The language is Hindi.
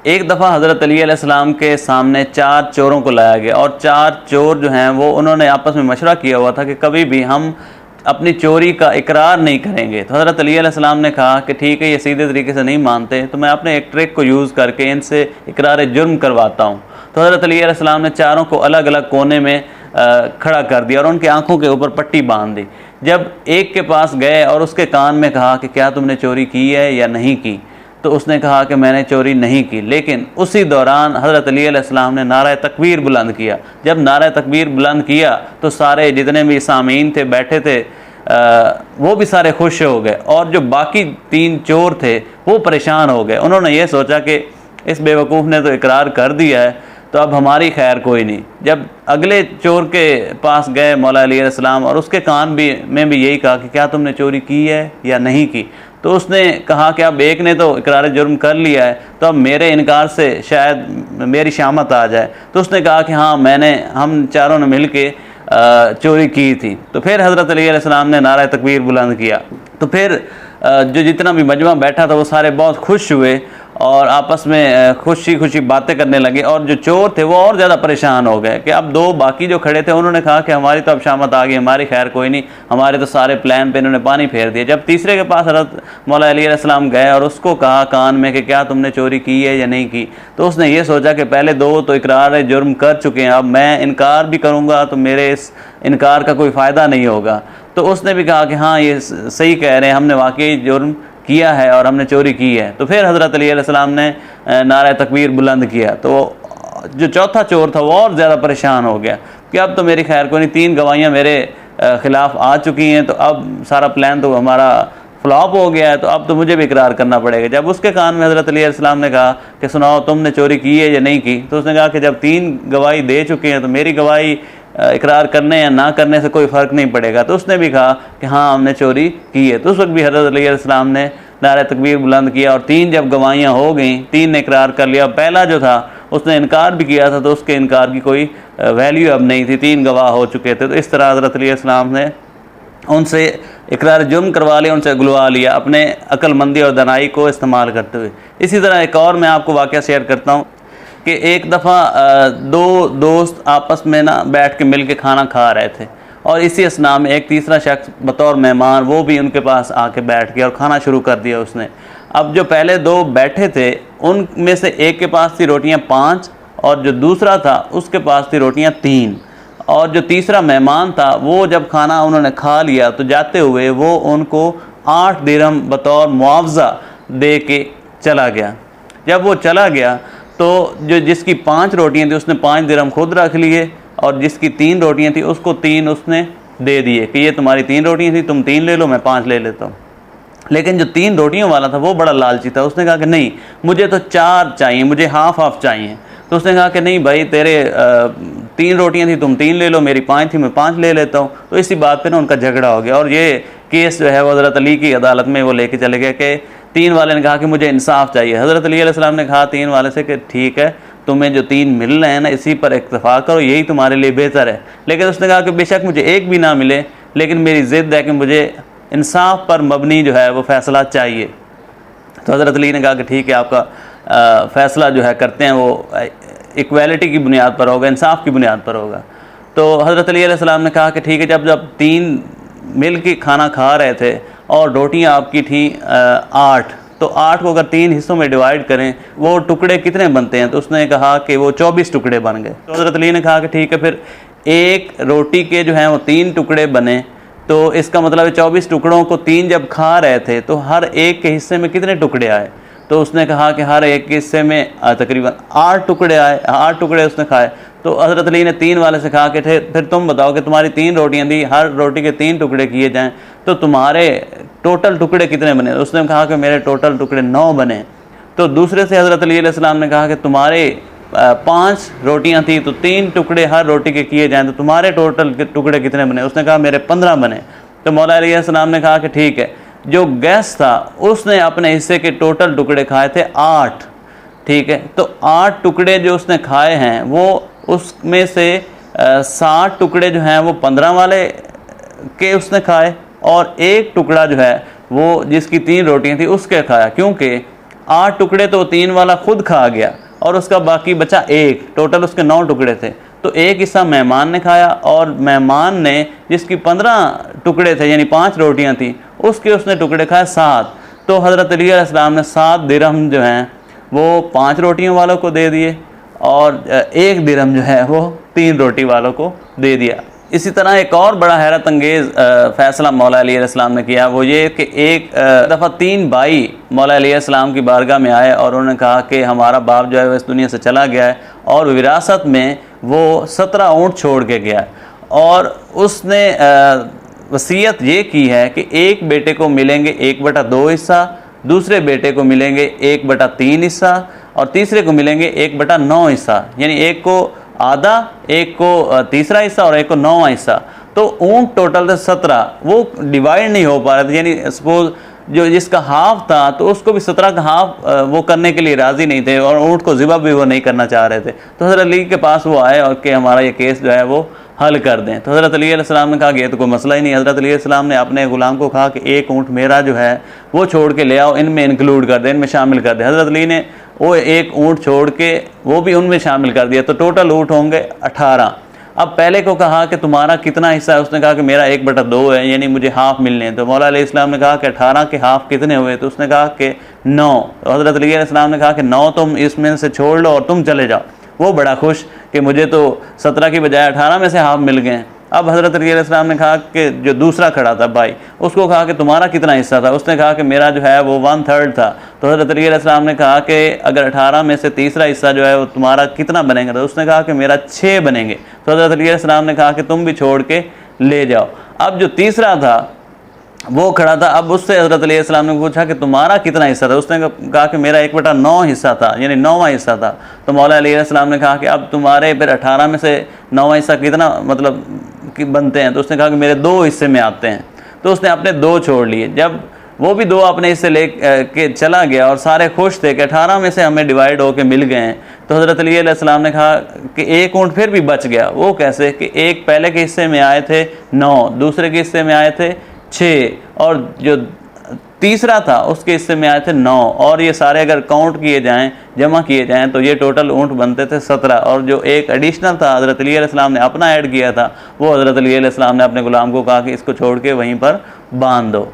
एक दफ़ा हज़रत अली अलैहिस्सलाम के सामने 4 चोरों को लाया गया और 4 चोर जो हैं वो उन्होंने आपस में मशवरा किया हुआ था कि कभी भी हम अपनी चोरी का इकरार नहीं करेंगे। तो हज़रत अली अलैहिस्सलाम ने कहा कि ठीक है, ये सीधे तरीके से नहीं मानते तो मैं अपने एक ट्रिक को यूज़ करके इनसे इकरार जुर्म करवाता हूँ। तो हज़रत अली अलैहिस्सलाम ने चारों को अलग अलग कोने में खड़ा कर दिया और उनकी आंखों के ऊपर पट्टी बांध दी। जब एक के पास गए और उसके कान में कहा कि क्या तुमने चोरी की है या नहीं की, तो उसने कहा कि मैंने चोरी नहीं की। लेकिन उसी दौरान हज़रत अली अलैहिस्सलाम ने नारा तकबीर बुलंद किया। जब नारा तकबीर बुलंद किया तो सारे जितने भी सामीन थे, बैठे थे, वो भी सारे खुश हो गए और जो बाकी 3 चोर थे वो परेशान हो गए। उन्होंने ये सोचा कि इस बेवकूफ़ ने तो इकरार कर दिया है तो अब हमारी खैर कोई नहीं। जब अगले चोर के पास गए मौला अली अलैहिस्सलाम और उसके कान में भी यही कहा कि क्या तुमने चोरी की है या नहीं की, तो उसने कहा कि अब एक ने तो इकरार जुर्म कर लिया है तो अब मेरे इनकार से शायद मेरी शामत आ जाए। तो उसने कहा कि हाँ, हम चारों ने मिल के चोरी की थी। तो फिर हज़रत अली अलैहिस्सलाम ने नारा तकबीर बुलंद किया। तो फिर जो जितना भी मजमा बैठा था वो सारे बहुत खुश हुए और आपस में खुशी खुशी बातें करने लगे। और जो चोर थे वो और ज़्यादा परेशान हो गए कि अब 2 बाकी जो खड़े थे उन्होंने कहा कि हमारी तो अब शामत आ गई, हमारी खैर कोई नहीं, हमारे तो सारे प्लान पे इन्होंने पानी फेर दिया। जब तीसरे के पास हज़रत मौला अली अलैहिस्सलाम गए और उसको कहा कान में कि क्या तुमने चोरी की है या नहीं की, तो उसने ये सोचा कि पहले 2 तो इकरार जुर्म कर चुके हैं, अब मैं इनकार भी करूँगा तो मेरे इस इनकार का कोई फ़ायदा नहीं होगा। तो उसने भी कहा कि हाँ, ये सही कह रहे हैं, हमने वाकई जुर्म किया है और हमने चोरी की है। तो फिर हज़रत अली अलैहिस्सलाम ने नारा तकबीर बुलंद किया। तो जो चौथा चोर था वो और ज़्यादा परेशान हो गया कि अब तो मेरी खैर कोई नहीं, 3 गवाहियाँ मेरे ख़िलाफ़ आ चुकी हैं, तो अब सारा प्लान तो हमारा फ्लॉप हो गया है, तो अब तो मुझे भी इकरार करना पड़ेगा। जब उसके कान में हज़रत अली अलैहिस्सलाम ने कहा कि सुनाओ तुमने चोरी की है या नहीं की, तो उसने कहा कि जब 3 गवाही दे चुके हैं तो मेरी गवाही इकरार करने या ना करने से कोई फ़र्क नहीं पड़ेगा। तो उसने भी कहा कि हाँ, हमने चोरी की है। तो उस वक्त भी हज़रत अली अलैहिस्सलाम ने नारा तकबीर बुलंद किया और 3 जब गवाहियाँ हो गईं, 3 ने इकरार कर लिया। पहला जो था उसने इनकार भी किया था तो उसके इनकार की कोई वैल्यू अब नहीं थी, 3 गवाह हो चुके थे। तो इस तरह हज़रत अली अलैहिस्सलाम ने उनसे इकरार जुर्म करवा लिया, उनसे गुलवा लिया अपने अक्लमंदी और दनाई को इस्तेमाल करते हुए। इसी तरह एक और मैं आपको वाक़या शेयर करता हूँ कि एक दफ़ा 2 दोस्त आपस में ना बैठ के मिल के खाना खा रहे थे और इसी असना में एक तीसरा शख्स बतौर मेहमान वो भी उनके पास आके बैठ गया और खाना शुरू कर दिया उसने। अब जो पहले 2 बैठे थे उनमें से एक के पास थी रोटियां 5 और जो दूसरा था उसके पास थी रोटियां 3। और जो तीसरा मेहमान था वो जब खाना उन्होंने खा लिया तो जाते हुए वो उनको 8 दिरहम बतौर मुआवजा दे के चला गया। जब वो चला गया तो जो जिसकी 5 रोटियां थी उसने 5 दिरहम खुद रख लिए और जिसकी 3 रोटियां थी उसको 3 उसने दे दिए कि ये तुम्हारी 3 रोटियां थी, तुम 3 ले लो, मैं 5 ले लेता हूँ। लेकिन जो 3 रोटियों वाला था वो बड़ा लालची था, उसने कहा कि नहीं, मुझे तो 4 चाहिए, मुझे हाफ हाफ चाहिए। तो उसने कहा कि नहीं भाई, तेरे 3 रोटियां थी, तुम 3 ले लो, मेरी 5 थी, मैं 5 ले लेता हूँ। तो इसी बात पे ना उनका झगड़ा हो गया और ये केस जो है वो हज़रत अली की अदालत में वो लेके चले गए कि 3 वाले ने कहा कि मुझे इंसाफ चाहिए। हज़रत अली अलैहिस्सलाम ने कहा 3 वाले से कि ठीक है, तुम्हें जो 3 मिल रहे हैं ना इसी पर इत्तेफाक करो, यही तुम्हारे लिए बेहतर है। लेकिन उसने कहा कि बेशक मुझे एक भी ना मिले, लेकिन मेरी ज़िद है कि मुझे इंसाफ पर मबनी जो है वो फ़ैसला चाहिए। तो हज़रत अली ने कहा कि ठीक है, आपका फ़ैसला जो है करते हैं वो इक्वालिटी की बुनियाद पर होगा, इंसाफ की बुनियाद पर होगा। तो हज़रत अली अलैहिस्सलाम ने कहा कि ठीक है, जब 3 मिल के खाना खा रहे थे और रोटियां आपकी थी 8, तो 8 को अगर 3 हिस्सों में डिवाइड करें वो टुकड़े कितने बनते हैं? तो उसने कहा कि वो 24 टुकड़े बन गए। तो हज़रत अली ने कहा कि ठीक है, फिर एक रोटी के जो हैं वो 3 टुकड़े बने, तो इसका मतलब है 24 टुकड़ों को 3 जब खा रहे थे तो हर एक के हिस्से में कितने टुकड़े आए? तो उसने कहा कि हर एक के हिस्से में तकरीबन 8 टुकड़े आए, 8 टुकड़े उसने खाए। तो हज़रत अली ने 3 वाले से कहा कि फिर तुम बताओ कि तुम्हारी 3 रोटियां थी, हर रोटी के 3 टुकड़े किए जाएं तो तुम्हारे टोटल टुकड़े कितने बने? उसने कहा कि मेरे टोटल टुकड़े 9 बने। तो दूसरे से हज़रत अली अलैहिस्सलाम ने कहा कि तुम्हारे 5 रोटियां थी तो 3 टुकड़े हर रोटी के किए जाएं तो तुम्हारे टोटल टुकड़े कितने बने? उसने कहा मेरे 15 बने। तो मौला अली अलैहिस्सलाम ने कहा कि ठीक है, जो गेस्ट था उसने अपने हिस्से के टोटल टुकड़े खाए थे 8, ठीक है। तो 8 टुकड़े जो उसने खाए हैं वो उसमें से 60 टुकड़े जो हैं वो 15 वाले के उसने खाए और 1 टुकड़ा जो है वो जिसकी 3 रोटियां थी उसके खाया, क्योंकि 8 टुकड़े तो 3 वाला खुद खा गया और उसका बाकी बचा 1, टोटल उसके 9 टुकड़े थे। तो एक हिस्सा मेहमान ने खाया और मेहमान ने जिसकी 15 टुकड़े थे यानी 5 रोटियां थी उसने टुकड़े खाए 7। तो हज़रत अली अलैहिस्सलाम ने 7 दिरहम जो हैं वो 5 रोटियों वालों को दे दिए और 1 दिरहम जो है वो 3 रोटी वालों को दे दिया। इसी तरह एक और बड़ा हैरत अंगेज़ फ़ैसला मौला अली अलैहिस्सलाम ने किया, वो ये कि एक दफ़ा 3 भाई मौला अली अलैहिस्सलाम की बारगाह में आए और उन्होंने कहा कि हमारा बाप जो है वो इस दुनिया से चला गया है और विरासत में वो 17 ऊँट छोड़ के गया और उसने वसीयत ये की है कि एक बेटे को मिलेंगे 1/2 हिस्सा, दूसरे बेटे को मिलेंगे 1/3 हिस्सा और तीसरे को मिलेंगे 1/9 हिस्सा, यानी एक को आधा, एक को तीसरा हिस्सा और एक को 9वां हिस्सा। तो ऊँट टोटल थे 17, वो डिवाइड नहीं हो पा रहे थे, यानी सपोज जो जिसका हाफ था तो उसको भी 17 का हाफ वो करने के लिए राज़ी नहीं थे और ऊँट को ज़िबा भी वो नहीं करना चाह रहे थे। तो हज़रत अली के पास वो आए और कि हमारा ये केस जो है वो हल कर दें। तो हज़रत अली अलैहिस्सलाम ने कहा कि ये तो कोई मसला ही नहीं। हज़रत अली अलैहिस्सलाम ने अपने ग़ुलाम को कहा कि एक ऊँट मेरा जो है वो छोड़ के ले आओ, इनमें इंक्लूड कर दे, इनमें शामिल कर दे। हज़रत अली ने वो एक ऊँट छोड़ के वो भी उनमें शामिल कर दिया, तो टोटल ऊँट होंगे 18। अब पहले को कहा कि तुम्हारा कितना हिस्सा है, उसने कहा कि मेरा 1/2 है, यानी मुझे हाफ मिलने हैं। तो मौला अलैहिस्सलाम ने कहा कि 18 के हाफ कितने हुए, तो उसने कहा कि 9। तो हज़रत अली अलैहिस्सलाम ने कहा कि 9 तुम इसमें से छोड़ लो और तुम चले जाओ। वो बड़ा खुश कि मुझे तो 17 की बजाय 18 में से हाफ मिल गए हैं। अब हज़रत अली अलैहिस्सलाम ने कहा कि जो दूसरा खड़ा था भाई, उसको कहा कि तुम्हारा कितना हिस्सा था, उसने कहा कि मेरा जो है वो 1/3 था। तो हज़रत अली अलैहिस्सलाम ने कहा कि अगर 18 में से तीसरा हिस्सा जो है वो तुम्हारा कितना बनेगा, तो उसने कहा कि मेरा 6 बनेंगे। तो हज़रत अली अलैहिस्सलाम ने कहा कि तुम भी छोड़ के ले जाओ। अब जो तीसरा था वो खड़ा था, अब उससे हज़रत अली अलैहिस्सलाम ने पूछा कि तुम्हारा कितना हिस्सा था, उसने कहा कि मेरा 1/9 हिस्सा था, यानी 9वां हिस्सा था। तो मौला अली अलैहिस्सलाम ने कहा कि अब तुम्हारे फिर 18 में से 9वां हिस्सा कितना मतलब कि बनते हैं, तो उसने कहा कि मेरे 2 हिस्से में आते हैं। तो उसने अपने 2 छोड़ लिए। जब वो भी 2 अपने हिस्से ले के चला गया और सारे खुश थे कि 18 में से हमें डिवाइड होके मिल गए हैं। तो हज़रत अली अलैहिस्सलाम ने कहा कि एक ऊँट फिर भी बच गया। वो कैसे कि एक पहले के हिस्से में आए थे 9, दूसरे के हिस्से में आए थे 6 और जो तीसरा था उसके हिस्से में आए थे 9, और ये सारे अगर काउंट किए जाएं, जमा किए जाएं, तो ये टोटल ऊँट बनते थे 17। और जो एक एडिशनल था हज़रत अली अलैहिस्सलाम ने अपना ऐड किया था, वो हज़रत अली अलैहिस्सलाम ने अपने ग़ुलाम को कहा कि इसको छोड़ के वहीं पर बांध दो।